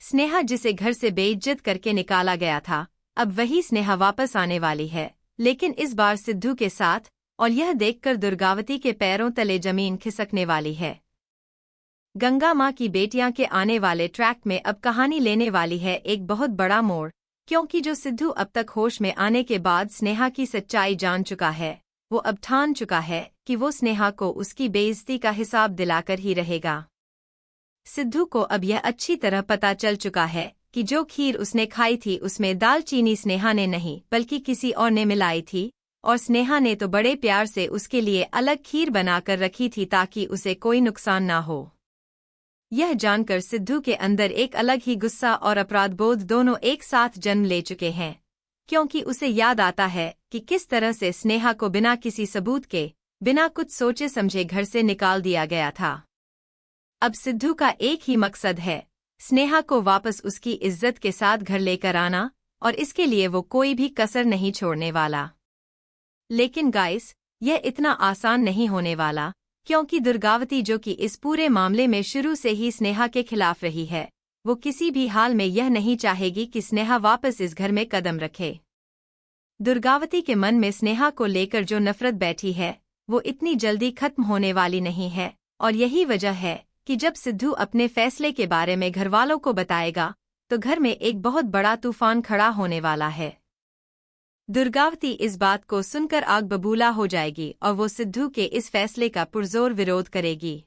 स्नेहा जिसे घर से बेइज्जत करके निकाला गया था, अब वही स्नेहा वापस आने वाली है, लेकिन इस बार सिद्धू के साथ, और यह देखकर दुर्गावती के पैरों तले जमीन खिसकने वाली है। गंगा मां की बेटियां के आने वाले ट्रैक में अब कहानी लेने वाली है एक बहुत बड़ा मोड़, क्योंकि जो सिद्धू अब तक होश में आने के बाद स्नेहा की सच्चाई जान चुका है, वो अब ठान चुका है कि वो स्नेहा को उसकी बेइज्जती का हिसाब दिलाकर ही रहेगा। सिद्धू को अब यह अच्छी तरह पता चल चुका है कि जो खीर उसने खाई थी उसमें दालचीनी स्नेहा ने नहीं बल्कि किसी और ने मिलाई थी, और स्नेहा ने तो बड़े प्यार से उसके लिए अलग खीर बनाकर रखी थी ताकि उसे कोई नुकसान ना हो। यह जानकर सिद्धू के अंदर एक अलग ही गुस्सा और अपराधबोध दोनों एक साथ जन्म ले चुके हैं, क्योंकि उसे याद आता है कि किस तरह से स्नेहा को बिना किसी सबूत के, बिना कुछ सोचे समझे घर से निकाल दिया गया था। अब सिद्धू का एक ही मकसद है, स्नेहा को वापस उसकी इज्जत के साथ घर लेकर आना, और इसके लिए वो कोई भी कसर नहीं छोड़ने वाला। लेकिन गाइस, यह इतना आसान नहीं होने वाला, क्योंकि दुर्गावती जो कि इस पूरे मामले में शुरू से ही स्नेहा के खिलाफ रही है, वो किसी भी हाल में यह नहीं चाहेगी कि स्नेहा वापस इस घर में कदम रखे। दुर्गावती के मन में स्नेहा को लेकर जो नफरत बैठी है, वो इतनी जल्दी खत्म होने वाली नहीं है, और यही वजह है कि जब सिद्धू अपने फैसले के बारे में घरवालों को बताएगा, तो घर में एक बहुत बड़ा तूफान खड़ा होने वाला है। दुर्गावती इस बात को सुनकर आग बबूला हो जाएगी और वो सिद्धू के इस फैसले का पुरजोर विरोध करेगी।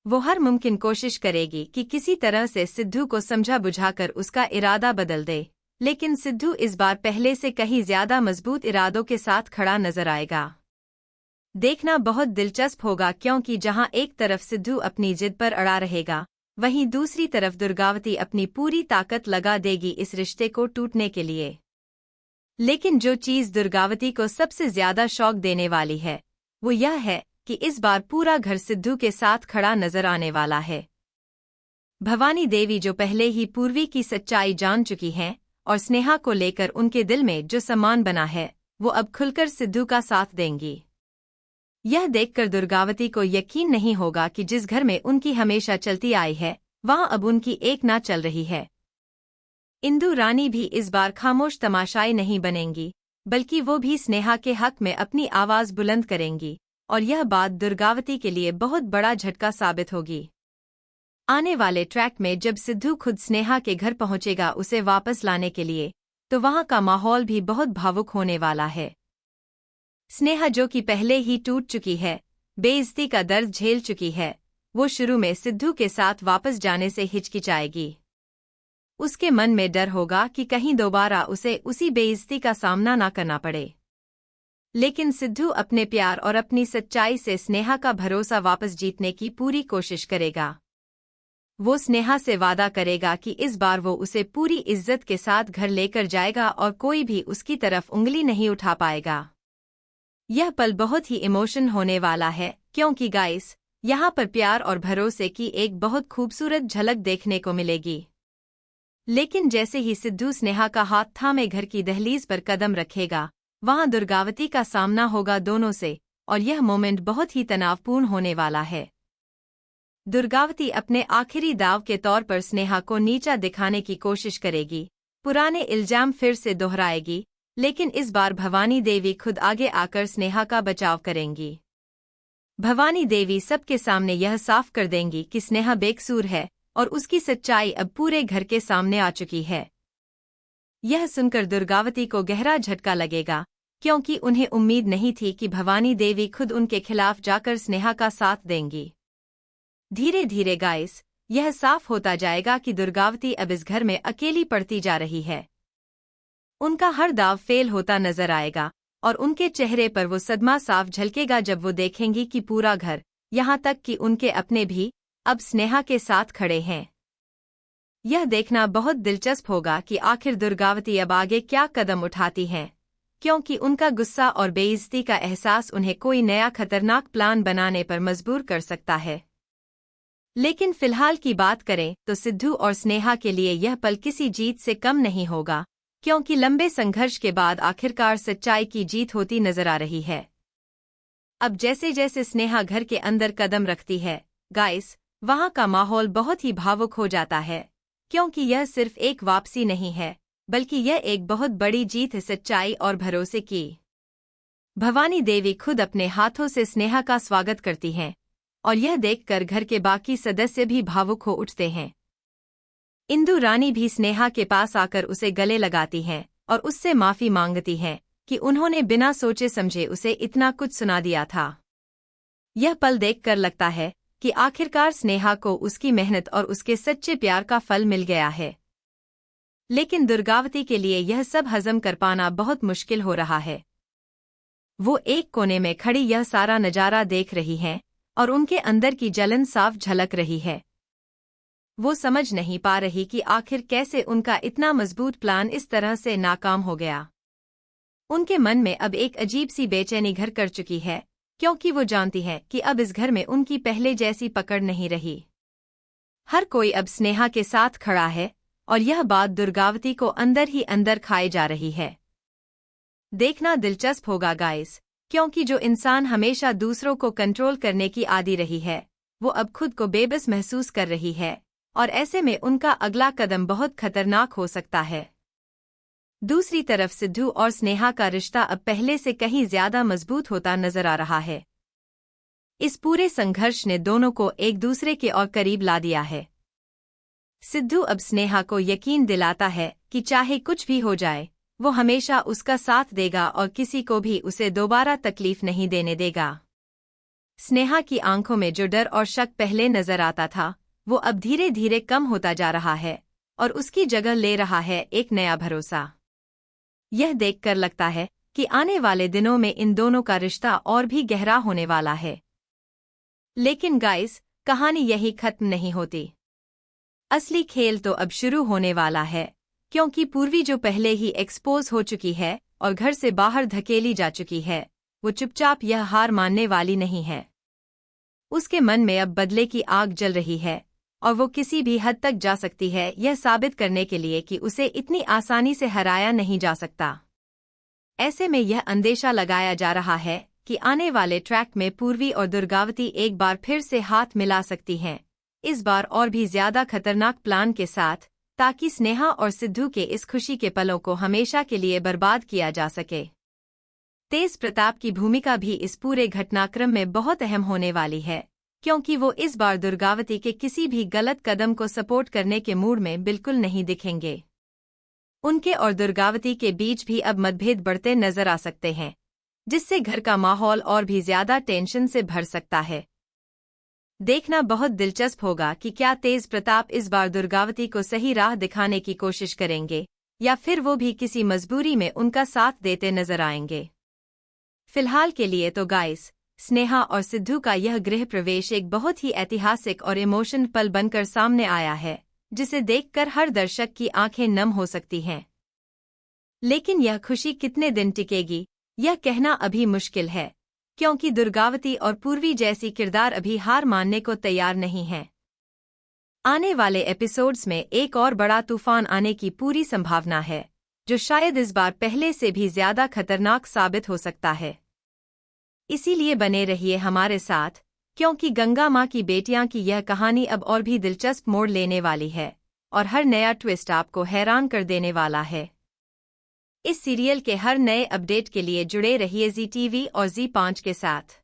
वो हर मुमकिन कोशिश करेगी कि किसी तरह से सिद्धू को समझा बुझाकर उसका इरादा बदल दे, लेकिन सिद्धू इस बार पहले से कहीं ज्यादा मजबूत इरादों के साथ खड़ा नजर आएगा। देखना बहुत दिलचस्प होगा, क्योंकि जहां एक तरफ सिद्धू अपनी जिद पर अड़ा रहेगा, वहीं दूसरी तरफ दुर्गावती अपनी पूरी ताकत लगा देगी इस रिश्ते को टूटने के लिए। लेकिन जो चीज दुर्गावती को सबसे ज्यादा शौक देने वाली है, वो यह है कि इस बार पूरा घर सिद्धू के साथ खड़ा नजर आने वाला है। भवानी देवी जो पहले ही पूर्वी की सच्चाई जान चुकी हैं, और स्नेहा को लेकर उनके दिल में जो सम्मान बना है, वो अब खुलकर सिद्धू का साथ देंगी। यह देखकर दुर्गावती को यकीन नहीं होगा कि जिस घर में उनकी हमेशा चलती आई है, वहां अब उनकी एक ना चल रही है। इंदु रानी भी इस बार खामोश तमाशाई नहीं बनेंगी, बल्कि वो भी स्नेहा के हक में अपनी आवाज बुलंद करेंगी, और यह बात दुर्गावती के लिए बहुत बड़ा झटका साबित होगी। आने वाले ट्रैक में जब सिद्धू खुद स्नेहा के घर पहुंचेगा उसे वापस लाने के लिए, तो वहां का माहौल भी बहुत भावुक होने वाला है। स्नेहा जो कि पहले ही टूट चुकी है, बेइज्जती का दर्द झेल चुकी है, वो शुरू में सिद्धू के साथ वापस जाने से हिचकिचाएगी। उसके मन में डर होगा कि कहीं दोबारा उसे उसी बेइज्जती का सामना ना करना पड़े। लेकिन सिद्धू अपने प्यार और अपनी सच्चाई से स्नेहा का भरोसा वापस जीतने की पूरी कोशिश करेगा। वो स्नेहा से वादा करेगा कि इस बार वो उसे पूरी इज्जत के साथ घर लेकर जाएगा और कोई भी उसकी तरफ उंगली नहीं उठा पाएगा। यह पल बहुत ही इमोशन होने वाला है, क्योंकि गाइस, यहाँ पर प्यार और भरोसे की एक बहुत खूबसूरत झलक देखने को मिलेगी। लेकिन जैसे ही सिद्धू स्नेहा का हाथ थामे घर की दहलीज पर कदम रखेगा, वहां दुर्गावती का सामना होगा दोनों से, और यह मोमेंट बहुत ही तनावपूर्ण होने वाला है। दुर्गावती अपने आखिरी दाव के तौर पर स्नेहा को नीचा दिखाने की कोशिश करेगी, पुराने इल्जाम फिर से दोहराएगी, लेकिन इस बार भवानी देवी खुद आगे आकर स्नेहा का बचाव करेंगी। भवानी देवी सबके सामने यह साफ कर देंगी कि स्नेहा बेकसूर है, और उसकी सच्चाई अब पूरे घर के सामने आ चुकी है। यह सुनकर दुर्गावती को गहरा झटका लगेगा, क्योंकि उन्हें उम्मीद नहीं थी कि भवानी देवी खुद उनके खिलाफ जाकर स्नेहा का साथ देंगी। धीरे धीरे गाइस, यह साफ होता जाएगा कि दुर्गावती अब इस घर में अकेली पड़ती जा रही है। उनका हर दाव फेल होता नजर आएगा, और उनके चेहरे पर वो सदमा साफ झलकेगा जब वो देखेंगी कि पूरा घर, यहाँ तक कि उनके अपने भी, अब स्नेहा के साथ खड़े हैं। यह देखना बहुत दिलचस्प होगा कि आखिर दुर्गावती अब आगे क्या कदम उठाती हैं, क्योंकि उनका गुस्सा और बेइज्जती का एहसास उन्हें कोई नया खतरनाक प्लान बनाने पर मजबूर कर सकता है। लेकिन फिलहाल की बात करें तो सिद्धू और स्नेहा के लिए यह पल किसी जीत से कम नहीं होगा, क्योंकि लंबे संघर्ष के बाद आखिरकार सच्चाई की जीत होती नजर आ रही है। अब जैसे जैसे स्नेहा घर के अंदर कदम रखती है, गाइस, वहां का माहौल बहुत ही भावुक हो जाता है, क्योंकि यह सिर्फ एक वापसी नहीं है, बल्कि यह एक बहुत बड़ी जीत है सच्चाई और भरोसे की। भवानी देवी खुद अपने हाथों से स्नेहा का स्वागत करती हैं, और यह देखकर घर के बाकी सदस्य भी भावुक हो उठते हैं। इंदु रानी भी स्नेहा के पास आकर उसे गले लगाती हैं और उससे माफी मांगती हैं कि उन्होंने बिना सोचे समझे उसे इतना कुछ सुना दिया था। यह पल देखकर लगता है कि आखिरकार स्नेहा को उसकी मेहनत और उसके सच्चे प्यार का फल मिल गया है। लेकिन दुर्गावती के लिए यह सब हजम कर पाना बहुत मुश्किल हो रहा है। वो एक कोने में खड़ी यह सारा नजारा देख रही हैं और उनके अंदर की जलन साफ झलक रही है। वो समझ नहीं पा रही कि आखिर कैसे उनका इतना मजबूत प्लान इस तरह से नाकाम हो गया। उनके मन में अब एक अजीब सी बेचैनी घर कर चुकी है, क्योंकि वो जानती है कि अब इस घर में उनकी पहले जैसी पकड़ नहीं रही। हर कोई अब स्नेहा के साथ खड़ा है और यह बात दुर्गावती को अंदर ही अंदर खाए जा रही है। देखना दिलचस्प होगा गाइस, क्योंकि जो इंसान हमेशा दूसरों को कंट्रोल करने की आदी रही है, वो अब खुद को बेबस महसूस कर रही है, और ऐसे में उनका अगला कदम बहुत खतरनाक हो सकता है। दूसरी तरफ सिद्धू और स्नेहा का रिश्ता अब पहले से कहीं ज्यादा मजबूत होता नजर आ रहा है। इस पूरे संघर्ष ने दोनों को एक दूसरे के और करीब ला दिया है। सिद्धू अब स्नेहा को यकीन दिलाता है कि चाहे कुछ भी हो जाए, वो हमेशा उसका साथ देगा और किसी को भी उसे दोबारा तकलीफ नहीं देने देगा। स्नेहा की आंखों में जो डर और शक पहले नजर आता था, वो अब धीरे धीरे कम होता जा रहा है और उसकी जगह ले रहा है एक नया भरोसा। यह देखकर लगता है कि आने वाले दिनों में इन दोनों का रिश्ता और भी गहरा होने वाला है। लेकिन गाइस, कहानी यही खत्म नहीं होती। असली खेल तो अब शुरू होने वाला है, क्योंकि पूर्वी जो पहले ही एक्सपोज हो चुकी है और घर से बाहर धकेली जा चुकी है, वो चुपचाप यह हार मानने वाली नहीं है। उसके मन में अब बदले की आग जल रही है और वो किसी भी हद तक जा सकती है यह साबित करने के लिए कि उसे इतनी आसानी से हराया नहीं जा सकता। ऐसे में यह अंदेशा लगाया जा रहा है कि आने वाले ट्रैक में पूर्वी और दुर्गावती एक बार फिर से हाथ मिला सकती हैं, इस बार और भी ज्यादा खतरनाक प्लान के साथ, ताकि स्नेहा और सिद्धू के इस खुशी के पलों को हमेशा के लिए बर्बाद किया जा सके। तेज प्रताप की भूमिका भी इस पूरे घटनाक्रम में बहुत अहम होने वाली है, क्योंकि वो इस बार दुर्गावती के किसी भी गलत कदम को सपोर्ट करने के मूड में बिल्कुल नहीं दिखेंगे। उनके और दुर्गावती के बीच भी अब मतभेद बढ़ते नजर आ सकते हैं, जिससे घर का माहौल और भी ज्यादा टेंशन से भर सकता है। देखना बहुत दिलचस्प होगा कि क्या तेज प्रताप इस बार दुर्गावती को सही राह दिखाने की कोशिश करेंगे, या फिर वो भी किसी मजबूरी में उनका साथ देते नजर आएंगे। फिलहाल के लिए तो गाइस, स्नेहा और सिद्धू का यह गृह प्रवेश एक बहुत ही ऐतिहासिक और इमोशनल पल बनकर सामने आया है, जिसे देखकर हर दर्शक की आंखें नम हो सकती हैं। लेकिन यह खुशी कितने दिन टिकेगी, यह कहना अभी मुश्किल है, क्योंकि दुर्गावती और पूर्वी जैसी किरदार अभी हार मानने को तैयार नहीं हैं। आने वाले एपिसोड्स में एक और बड़ा तूफान आने की पूरी संभावना है, जो शायद इस बार पहले से भी ज्यादा खतरनाक साबित हो सकता है। इसीलिए बने रहिए हमारे साथ, क्योंकि गंगा मां की बेटियां की यह कहानी अब और भी दिलचस्प मोड़ लेने वाली है और हर नया ट्विस्ट आपको हैरान कर देने वाला है। इस सीरियल के हर नए अपडेट के लिए जुड़े रहिए जी टीवी और जी5 के साथ।